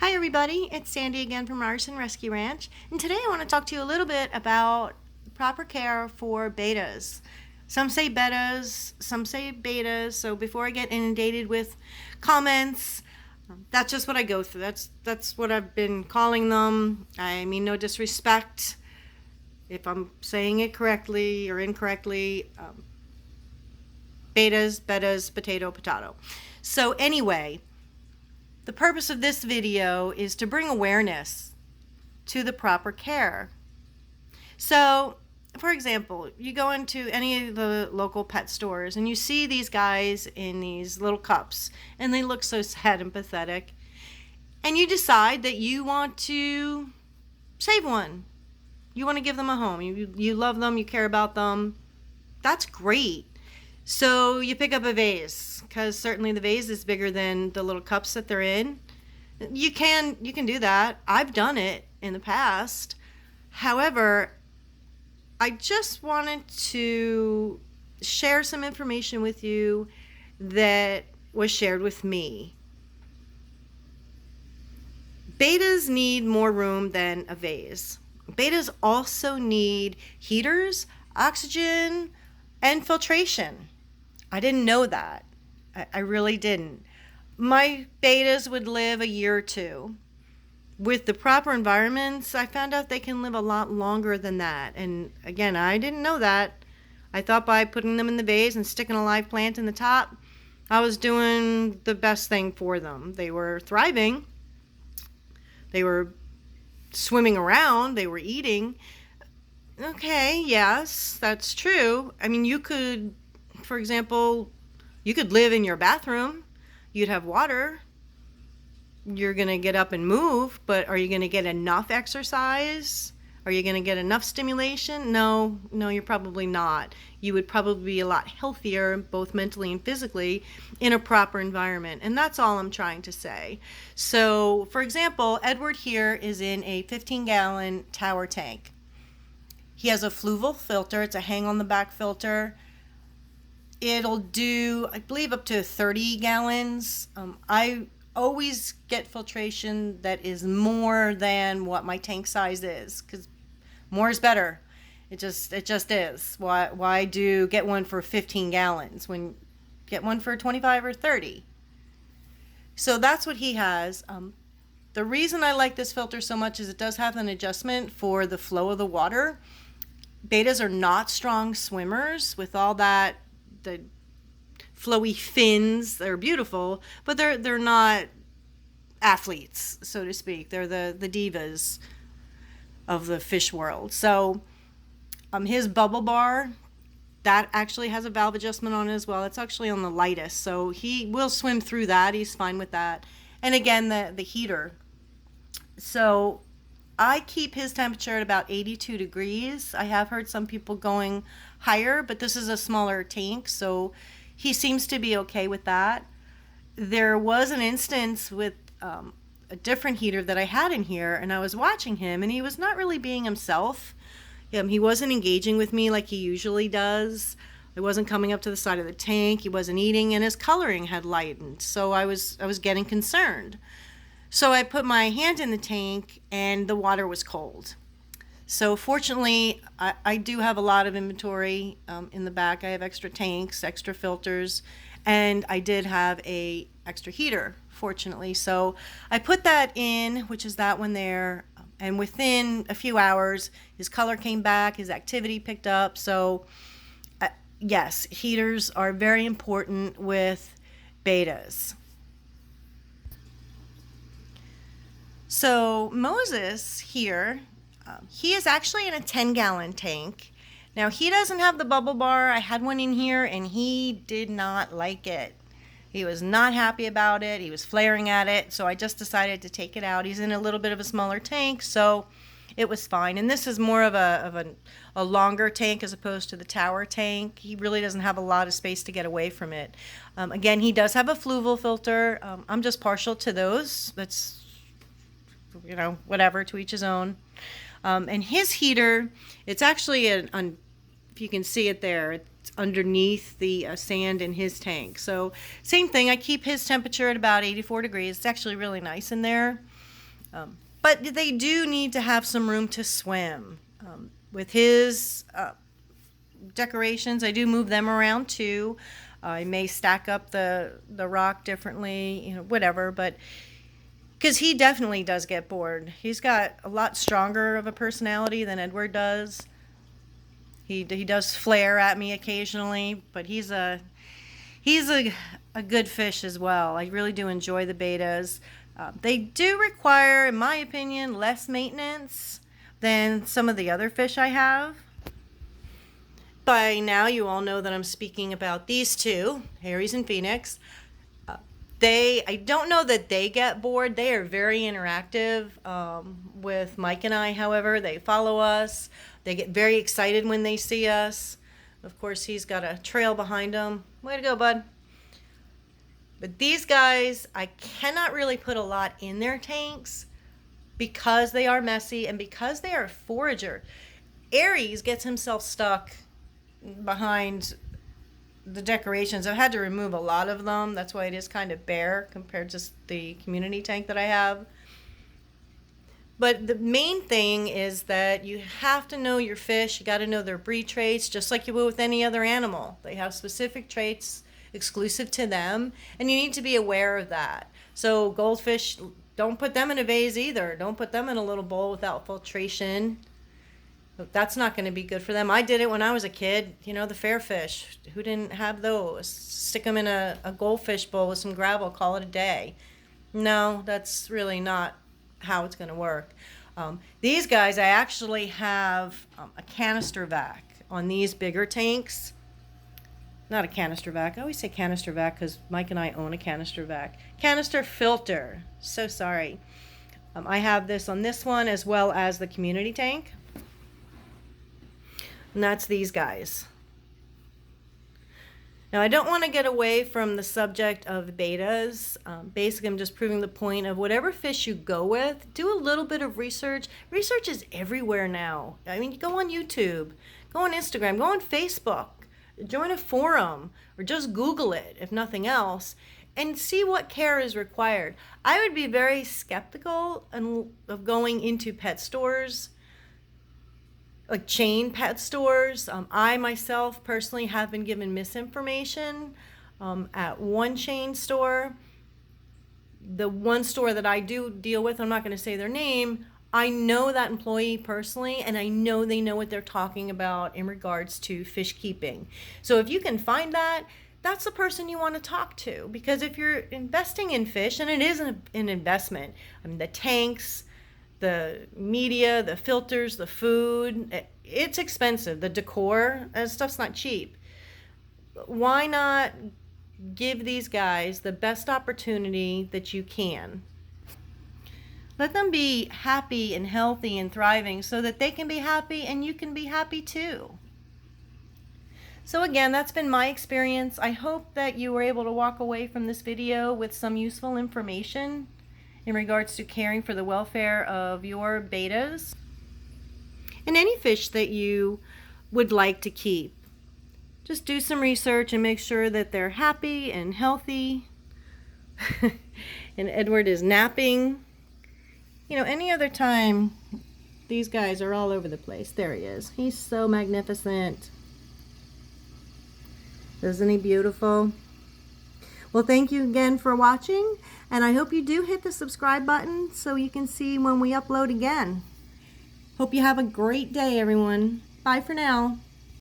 Hi everybody, it's Sandy again from Arson Rescue Ranch, and today I want to talk to you a little bit about proper care for bettas. Some say bettas, some say betas, so before I get inundated with comments, that's just what I go through. That's what I've been calling them. I mean no disrespect if I'm saying it correctly or incorrectly. Bettas, potato, potato. So anyway, the purpose of this video is to bring awareness to the proper care. So, for example, you go into any of the local pet stores and you see these guys in these little cups and they look so sad and pathetic. And you decide that you want to save one. You want to give them a home. You love them, you care about them. That's great. So you pick up a vase, because certainly the vase is bigger than the little cups that they're in. You can do that. I've done it in the past. However, I just wanted to share some information with you that was shared with me. Bettas need more room than a vase. Bettas also need heaters, oxygen, and filtration. I didn't know that. I really didn't. My bettas would live a year or two. With the proper environments, I found out they can live a lot longer than that. And again, I didn't know that. I thought by putting them in the vase and sticking a live plant in the top, I was doing the best thing for them. They were thriving. They were swimming around. They were eating. Okay, yes, that's true. I mean, you could, for example, you could live in your bathroom. You'd have water. You're going to get up and move, but are you going to get enough exercise? Are you going to get enough stimulation? No, you're probably not. You would probably be a lot healthier, both mentally and physically, in a proper environment. And that's all I'm trying to say. So, for example, Edward here is in a 15-gallon tower tank. He has a fluval filter. It's a hang-on-the-back filter. It'll do, I believe, up to 30 gallons. I always get filtration that is more than what my tank size is, because more is better. It just is. Why get one for 15 gallons when get one for 25 or 30? So that's what he has. The reason I like this filter so much is it does have an adjustment for the flow of the water. Bettas are not strong swimmers with all that, the flowy fins. They're beautiful, but they're not athletes, so to speak. They're the divas of the fish world. So his bubble bar, that actually has a valve adjustment on it as well. It's actually on the lightest, so he will swim through that. He's fine with that. And again, the heater. So I keep his temperature at about 82 degrees. I have heard some people going higher, but this is a smaller tank, so he seems to be okay with that. There was an instance with a different heater that I had in here, and I was watching him, and he was not really being himself. He wasn't engaging with me like he usually does. He wasn't coming up to the side of the tank. He wasn't eating, and his coloring had lightened, so I was getting concerned. So I put my hand in the tank and the water was cold. So fortunately, I do have a lot of inventory in the back. I have extra tanks, extra filters, and I did have a extra heater, fortunately. So I put that in, which is that one there, and within a few hours, his color came back, his activity picked up. So yes, heaters are very important with bettas. So Moses here, he is actually in a 10-gallon tank. Now he doesn't have the bubble bar. I had one in here and he did not like it. He was not happy about it. He was flaring at it. So I just decided to take it out. He's in a little bit of a smaller tank, so it was fine. And this is more of a longer tank as opposed to the tower tank. He really doesn't have a lot of space to get away from it. Again, he does have a fluval filter. I'm just partial to those. That's, whatever, to each his own. And his heater, it's actually, if you can see it there, it's underneath the sand in his tank. So same thing, I keep his temperature at about 84 degrees. It's actually really nice in there. But they do need to have some room to swim. With his decorations, I do move them around too. I may stack up the rock differently, whatever, but because he definitely does get bored. He's got a lot stronger of a personality than Edward does. He does flare at me occasionally, but he's a good fish as well. I really do enjoy the bettas. They do require, in my opinion, less maintenance than some of the other fish I have. By now, you all know that I'm speaking about these two, Aries and Phoenix. I don't know that they get bored. They are very interactive with Mike and I, however. They follow us. They get very excited when they see us. Of course, he's got a trail behind him. Way to go, bud. But these guys, I cannot really put a lot in their tanks because they are messy and because they are a forager. Aries gets himself stuck behind the decorations. I've had to remove a lot of them. That's why it is kind of bare compared to the community tank that I have. But the main thing is that you have to know your fish. You got to know their breed traits, just like you would with any other animal. They have specific traits exclusive to them, and you need to be aware of that. So goldfish, don't put them in a vase either. Don't put them in a little bowl without filtration. That's not going to be good for them. I did it when I was a kid. The fairfish. Who didn't have those? Stick them in a goldfish bowl with some gravel, call it a day. No, that's really not how it's going to work. These guys, I actually have a canister vac on these bigger tanks. Not a canister vac. I always say canister vac because Mike and I own a canister vac. Canister filter. So sorry. I have this on this one as well as the community tank. And that's these guys. Now, I don't want to get away from the subject of bettas. Basically, I'm just proving the point of whatever fish you go with, do a little bit of research. Research is everywhere now. I mean, you go on YouTube, go on Instagram, go on Facebook, join a forum, or just Google it, if nothing else, and see what care is required. I would be very skeptical of going into pet stores, like chain pet stores. I myself personally have been given misinformation at one chain store. The one store that I do deal with, I'm not going to say their name, I know that employee personally, and I know they know what they're talking about in regards to fish keeping. So if you can find that, that's the person you want to talk to, because if you're investing in fish, and it is an investment, I mean, the tanks, the media, the filters, the food, it's expensive. The decor, that stuff's not cheap. Why not give these guys the best opportunity that you can? Let them be happy and healthy and thriving so that they can be happy and you can be happy too. So again, that's been my experience. I hope that you were able to walk away from this video with some useful information in regards to caring for the welfare of your bettas and any fish that you would like to keep. Just do some research and make sure that they're happy and healthy. And Edward is napping. Any other time, these guys are all over the place. There he is. He's so magnificent. Isn't he beautiful? Well, thank you again for watching, and I hope you do hit the subscribe button so you can see when we upload again. Hope you have a great day, everyone. Bye for now.